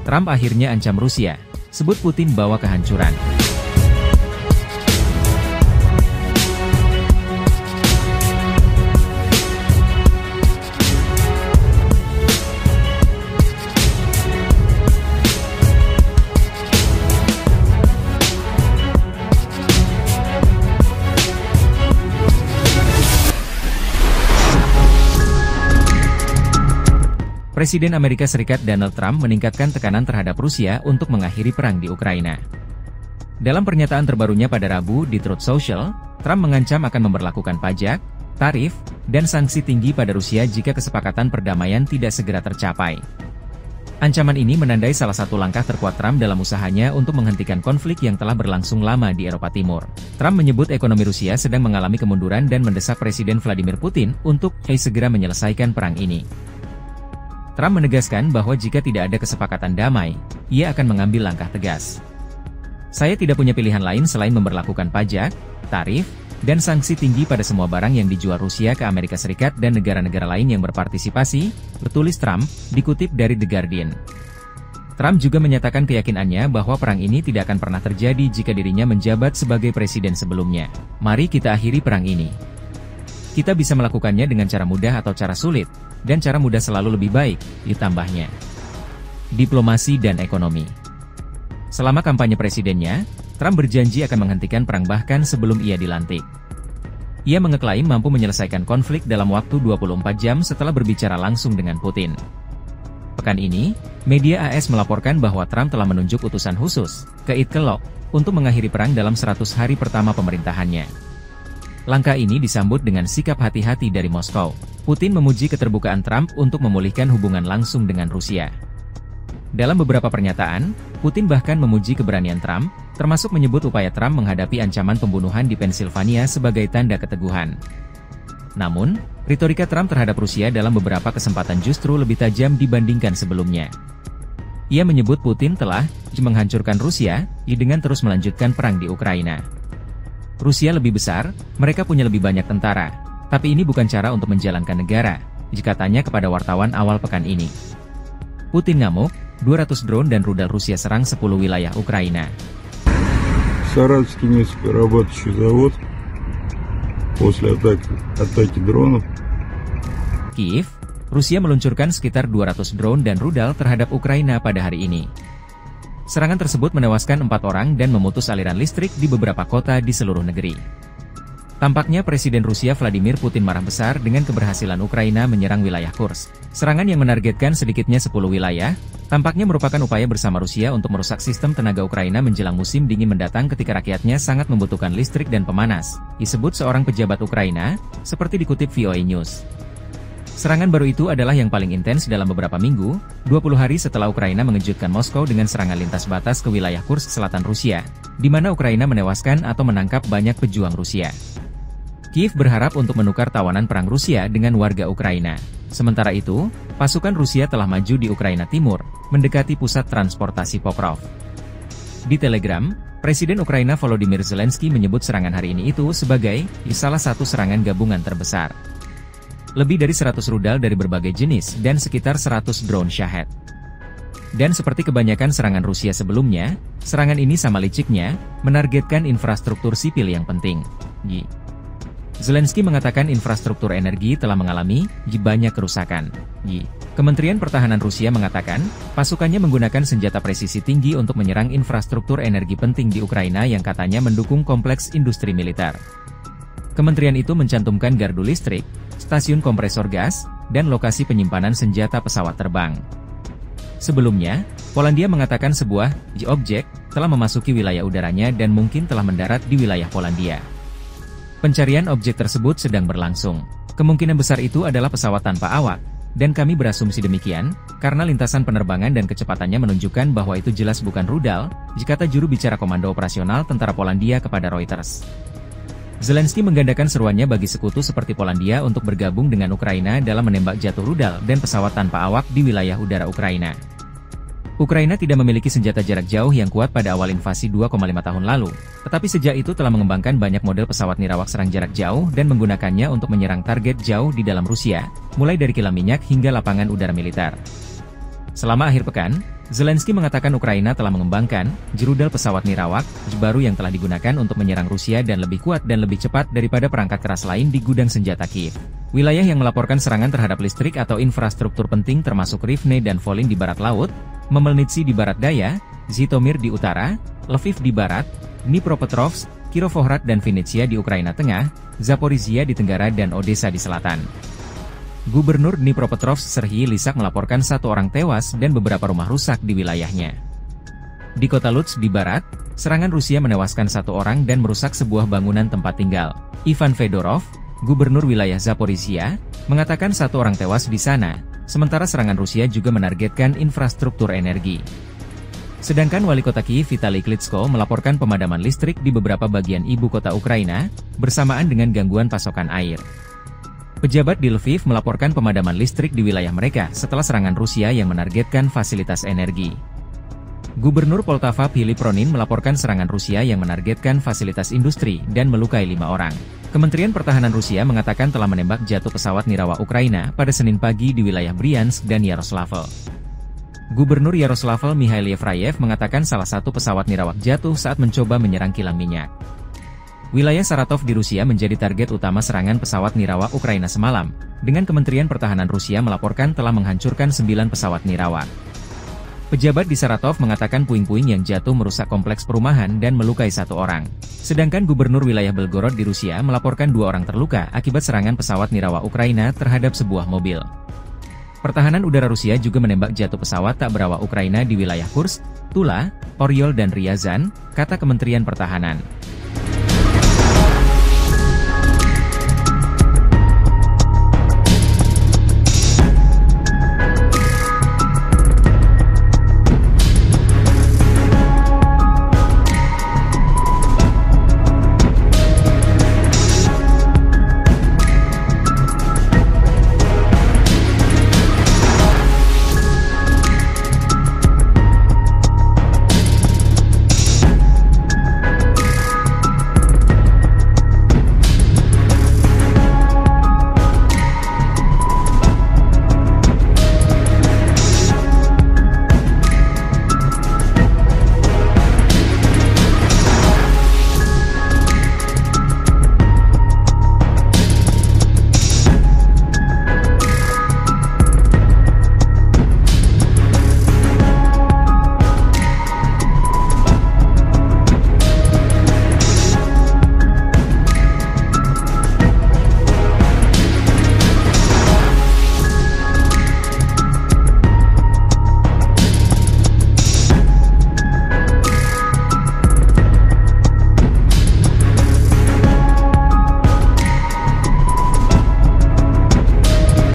Trump akhirnya ancam Rusia, sebut Putin bawa kehancuran. Presiden Amerika Serikat Donald Trump meningkatkan tekanan terhadap Rusia untuk mengakhiri perang di Ukraina. Dalam pernyataan terbarunya pada Rabu di Truth Social, Trump mengancam akan memberlakukan pajak, tarif, dan sanksi tinggi pada Rusia jika kesepakatan perdamaian tidak segera tercapai. Ancaman ini menandai salah satu langkah terkuat Trump dalam usahanya untuk menghentikan konflik yang telah berlangsung lama di Eropa Timur. Trump menyebut ekonomi Rusia sedang mengalami kemunduran dan mendesak Presiden Vladimir Putin untuk segera menyelesaikan perang ini. Trump menegaskan bahwa jika tidak ada kesepakatan damai, ia akan mengambil langkah tegas. Saya tidak punya pilihan lain selain memberlakukan pajak, tarif, dan sanksi tinggi pada semua barang yang dijual Rusia ke Amerika Serikat dan negara-negara lain yang berpartisipasi, tulis Trump, dikutip dari The Guardian. Trump juga menyatakan keyakinannya bahwa perang ini tidak akan pernah terjadi jika dirinya menjabat sebagai presiden sebelumnya. Mari kita akhiri perang ini. Kita bisa melakukannya dengan cara mudah atau cara sulit, dan cara mudah selalu lebih baik, ditambahnya. Diplomasi dan ekonomi. Selama kampanye presidennya, Trump berjanji akan menghentikan perang bahkan sebelum ia dilantik. Ia mengeklaim mampu menyelesaikan konflik dalam waktu 24 jam setelah berbicara langsung dengan Putin. Pekan ini, media AS melaporkan bahwa Trump telah menunjuk utusan khusus ke It Kellogg untuk mengakhiri perang dalam 100 hari pertama pemerintahannya. Langkah ini disambut dengan sikap hati-hati dari Moskow. Putin memuji keterbukaan Trump untuk memulihkan hubungan langsung dengan Rusia. Dalam beberapa pernyataan, Putin bahkan memuji keberanian Trump, termasuk menyebut upaya Trump menghadapi ancaman pembunuhan di Pennsylvania sebagai tanda keteguhan. Namun, retorika Trump terhadap Rusia dalam beberapa kesempatan justru lebih tajam dibandingkan sebelumnya. Ia menyebut Putin telah menghancurkan Rusia dengan terus melanjutkan perang di Ukraina. Rusia lebih besar, mereka punya lebih banyak tentara, tapi ini bukan cara untuk menjalankan negara, katanya kepada wartawan awal pekan ini. Putin ngamuk, 200 drone dan rudal Rusia serang 10 wilayah Ukraina. Саратовский нефтеперерабатывающий завод после атаки дронов. Kiev, Rusia meluncurkan sekitar 200 drone dan rudal terhadap Ukraina pada hari ini. Serangan tersebut menewaskan 4 orang dan memutus aliran listrik di beberapa kota di seluruh negeri. Tampaknya Presiden Rusia Vladimir Putin marah besar dengan keberhasilan Ukraina menyerang wilayah Kursk. Serangan yang menargetkan sedikitnya 10 wilayah, tampaknya merupakan upaya bersama Rusia untuk merusak sistem tenaga Ukraina menjelang musim dingin mendatang ketika rakyatnya sangat membutuhkan listrik dan pemanas, disebut seorang pejabat Ukraina, seperti dikutip VOA News. Serangan baru itu adalah yang paling intens dalam beberapa minggu, 20 hari setelah Ukraina mengejutkan Moskow dengan serangan lintas batas ke wilayah Kursk selatan Rusia, di mana Ukraina menewaskan atau menangkap banyak pejuang Rusia. Kiev berharap untuk menukar tawanan perang Rusia dengan warga Ukraina. Sementara itu, pasukan Rusia telah maju di Ukraina Timur, mendekati pusat transportasi Pokrov. Di Telegram, Presiden Ukraina Volodymyr Zelensky menyebut serangan hari ini itu sebagai salah satu serangan gabungan terbesar. Lebih dari 100 rudal dari berbagai jenis dan sekitar 100 drone Shahed. Dan seperti kebanyakan serangan Rusia sebelumnya, serangan ini sama liciknya, menargetkan infrastruktur sipil yang penting. Zelensky mengatakan infrastruktur energi telah mengalami banyak kerusakan. Kementerian Pertahanan Rusia mengatakan, pasukannya menggunakan senjata presisi tinggi untuk menyerang infrastruktur energi penting di Ukraina yang katanya mendukung kompleks industri militer. Kementerian itu mencantumkan gardu listrik, stasiun kompresor gas, dan lokasi penyimpanan senjata pesawat terbang. Sebelumnya, Polandia mengatakan sebuah objek telah memasuki wilayah udaranya dan mungkin telah mendarat di wilayah Polandia. Pencarian objek tersebut sedang berlangsung. Kemungkinan besar itu adalah pesawat tanpa awak, dan kami berasumsi demikian, karena lintasan penerbangan dan kecepatannya menunjukkan bahwa itu jelas bukan rudal, kata juru bicara Komando Operasional Tentara Polandia kepada Reuters. Zelensky menggandakan seruannya bagi sekutu seperti Polandia untuk bergabung dengan Ukraina dalam menembak jatuh rudal dan pesawat tanpa awak di wilayah udara Ukraina. Ukraina tidak memiliki senjata jarak jauh yang kuat pada awal invasi 2,5 tahun lalu, tetapi sejak itu telah mengembangkan banyak model pesawat nirawak serang jarak jauh dan menggunakannya untuk menyerang target jauh di dalam Rusia, mulai dari kilang minyak hingga lapangan udara militer. Selama akhir pekan, Zelensky mengatakan Ukraina telah mengembangkan rudal pesawat nirawak baru yang telah digunakan untuk menyerang Rusia dan lebih kuat dan lebih cepat daripada perangkat keras lain di gudang senjata Kiev. Wilayah yang melaporkan serangan terhadap listrik atau infrastruktur penting termasuk Rivne dan Volyn di barat laut, Khmelnytskyi di barat daya, Zhytomyr di utara, Lviv di barat, Dnipropetrovsk, Kirovohrad dan Vinnytsia di Ukraina Tengah, Zaporizhia di tenggara dan Odessa di selatan. Gubernur Dnipropetrovsk Serhiy Lysak melaporkan 1 orang tewas dan beberapa rumah rusak di wilayahnya. Di kota Lutsk di barat, serangan Rusia menewaskan 1 orang dan merusak sebuah bangunan tempat tinggal. Ivan Fedorov, gubernur wilayah Zaporizhia, mengatakan 1 orang tewas di sana, sementara serangan Rusia juga menargetkan infrastruktur energi. Sedangkan wali kota Kiev Vitali Klitschko melaporkan pemadaman listrik di beberapa bagian ibu kota Ukraina, bersamaan dengan gangguan pasokan air. Pejabat di Lviv melaporkan pemadaman listrik di wilayah mereka setelah serangan Rusia yang menargetkan fasilitas energi. Gubernur Poltava Filip Pronin melaporkan serangan Rusia yang menargetkan fasilitas industri dan melukai 5 orang. Kementerian Pertahanan Rusia mengatakan telah menembak jatuh pesawat nirawak Ukraina pada Senin pagi di wilayah Bryansk dan Yaroslavl. Gubernur Yaroslavl Mikhail Yevrayev mengatakan salah satu pesawat nirawak jatuh saat mencoba menyerang kilang minyak. Wilayah Saratov di Rusia menjadi target utama serangan pesawat nirawak Ukraina semalam, dengan Kementerian Pertahanan Rusia melaporkan telah menghancurkan 9 pesawat nirawak. Pejabat di Saratov mengatakan puing-puing yang jatuh merusak kompleks perumahan dan melukai 1 orang. Sedangkan Gubernur wilayah Belgorod di Rusia melaporkan 2 orang terluka akibat serangan pesawat nirawak Ukraina terhadap sebuah mobil. Pertahanan udara Rusia juga menembak jatuh pesawat tak berawak Ukraina di wilayah Kursk, Tula, Oryol dan Ryazan, kata Kementerian Pertahanan.